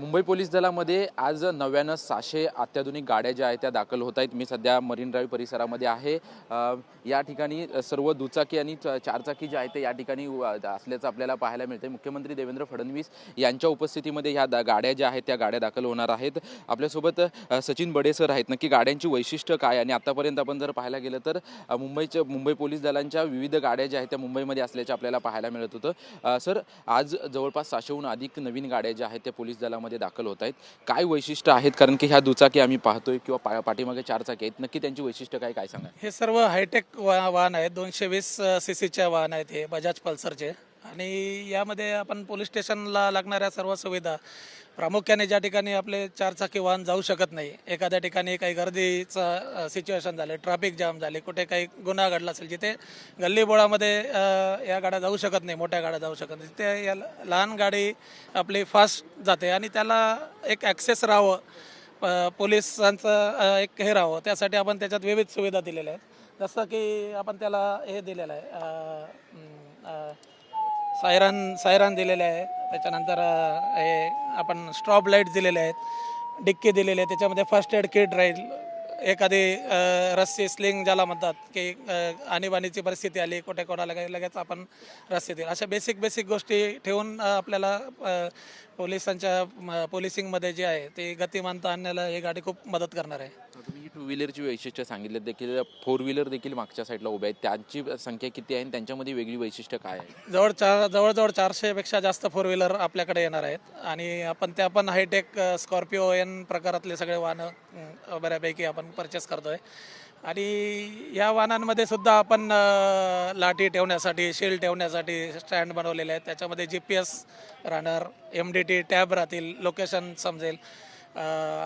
Mumbai police दलामध्ये आज नव्यानं 600 अत्याधुनिक गाड्या ज्या आहेत त्या दाखल होत आहेत। मी सध्या मरीन ड्राईव्ह परिसरामध्ये आहे। या ठिकाणी सर्व दुचाकी आणि चारचाकी जे आहेत ते या ठिकाणी असल्याचं आपल्याला पाहायला मिळते। मुख्यमंत्री देवेंद्र फडणवीस यांच्या उपस्थितीमध्ये ह्या गाड्या ज्या आहेत त्या गाड्या दाखल होणार आहेत। आपल्यासोबत सचिन बडे सर आहेत। नक्की गाड्यांची वैशिष्ट्य काय आणि आतापर्यंत आपण जर पाहायला गेलं तर मुंबई पोलीस दलांच्या विविध गाड्या ज्या आहेत त्या मुंबईमध्ये असल्याचे आपल्याला पाहायला मिळत होतं। सर, आज जवळपास 600हून अधिक नवीन गाड्या ज्या आहेत त्या पोलीस दलामध्ये दाखल होत आहेत। काय वैशिष्ट्य आहेत? कारण की ह्या दुचाकी आम्ही पाहतोय किंवा पाठीमागे चारचाकी आहेत, नक्की त्यांची वैशिष्ट्य काय सांगा? हे सर्व हायटेक वाहन आहेत। 220 सीसीचे वाहन आहेत हे बजाज पल्सरचे। आणि यामध्ये आपण पोलीस स्टेशनला लागणाऱ्या सर्व सुविधा, प्रामुख्याने ज्या ठिकाणी आपले चारचाकी वाहन जाऊ शकत नाही, एखाद्या ठिकाणी काही गर्दीचं सिच्युएशन झाले, ट्रॅफिक जाम झाले, कुठे काही गुन्हा घडला असेल, जिथे गल्लीबोळामध्ये या गाड्या जाऊ शकत नाही, मोठ्या गाड्या जाऊ शकत नाही, तिथे या लहान गाडी आपली फास्ट जाते आणि त्याला एक ॲक्सेस राहावं, पोलिसांचं एक हे राहावं, त्यासाठी आपण त्याच्यात विविध सुविधा दिलेल्या आहेत। जसं की आपण त्याला हे दिलेलं आहे, सायरन दिलेले आहे, त्याच्यानंतर हे आपण स्ट्रॉब लाईट दिलेले आहेत, डिक्की दिलेले आहे, त्याच्यामध्ये फर्स्ट एड किट राहील, एखादी रस्सी स्लिंग ज्याला म्हणतात की आणीबाणीची परिस्थिती आली, कुठे कोणाला काही लगेच आपण रस्सी देईल, अशा बेसिक गोष्टी ठेवून आपल्याला पोलिसिंगमध्ये जे आहे ते गतिमानता आणण्याला ही गाडी खूप मदत करणार आहे। तुम्ही टू व्हीलरची वैशिष्ट्य सांगितले, देखील फोर व्हीलर देखील मागच्या साईडला उभे आहेत, त्यांची संख्या किती आहे आणि त्यांच्यामध्ये वेगळी वैशिष्ट्य काय आहे? जवळजवळ 400 पेक्षा जास्त फोर व्हीलर आपल्याकडे येणार आहेत आणि आपण त्या पण हायटेक स्कॉर्पिओ एन प्रकारातले सगळे वाहनं बऱ्यापैकी आपण परचेस करतोय। आणि या वाहनांमध्ये सुद्धा आपण लाठी ठेवण्यासाठी, शील्ड ठेवण्यासाठी स्टँड बनवलेले आहेत। त्याच्यामध्ये GPS राहणार, MDT टॅब राहतील, लोकेशन समजेल,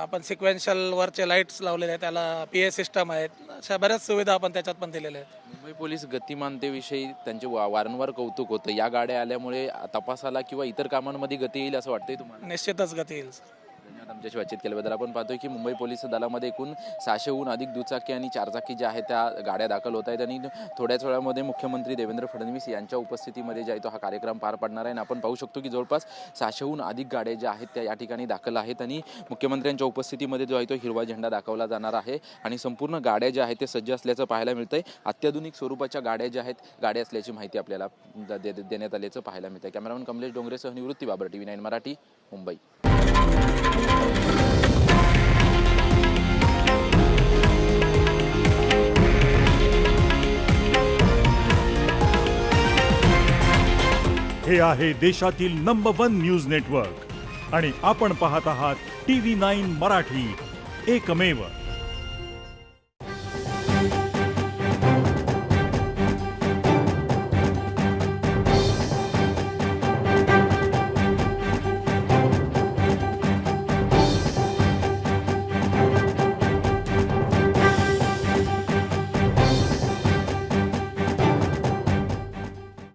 आपण सिक्वेन्शियल वरचे लाईट्स लावलेले आहेत, त्याला PA सिस्टम आहेत, अशा बऱ्याच सुविधा आपण त्याच्यात पण दिलेल्या आहेत। मुंबई पोलीस गतिमानतेविषयी त्यांचे वारंवार कौतुक होतं। या गाड्या आल्यामुळे तपासाला किंवा इतर कामांमध्ये गती येईल असं वाटतंय तुम्हाला? निश्चितच गती येईल। धन्यवाद आमच्याशी बातचीत केल्याबद्दल। आपण पाहतोय की मुंबई पोलीस दलामध्ये एकूण 600हून अधिक दुचाकी आणि चारचाकी ज्या आहेत त्या गाड्या दाखल होत आहेत आणि थोड्याच वेळामध्ये मुख्यमंत्री देवेंद्र फडणवीस यांच्या उपस्थितीमध्ये जे आहे तो हा कार्यक्रम पार पडणार आहे। आणि आपण पाहू शकतो की जवळपास 600हून अधिक गाड्या ज्या आहेत त्या या ठिकाणी दाखल आहेत आणि मुख्यमंत्र्यांच्या उपस्थितीमध्ये जो आहे तो हिरवा झेंडा दाखवला जाणार आहे आणि संपूर्ण गाड्या ज्या आहेत ते सज्ज असल्याचं पाहायला मिळतंय। अत्याधुनिक स्वरूपाच्या गाड्या ज्या आहेत गाड्या असल्याची माहिती आपल्याला देण्यात आल्याचं पाहायला मिळतंय। कॅमेरामन कमलेश डोंगरेसह निवृत्ती बाबर, TV9 मराठी, मुंबई। हे आहे देशातील नंबर 1 न्यूज नेटवर्क आणि आपण पाहत आहात TV9 मराठी, एकमेव।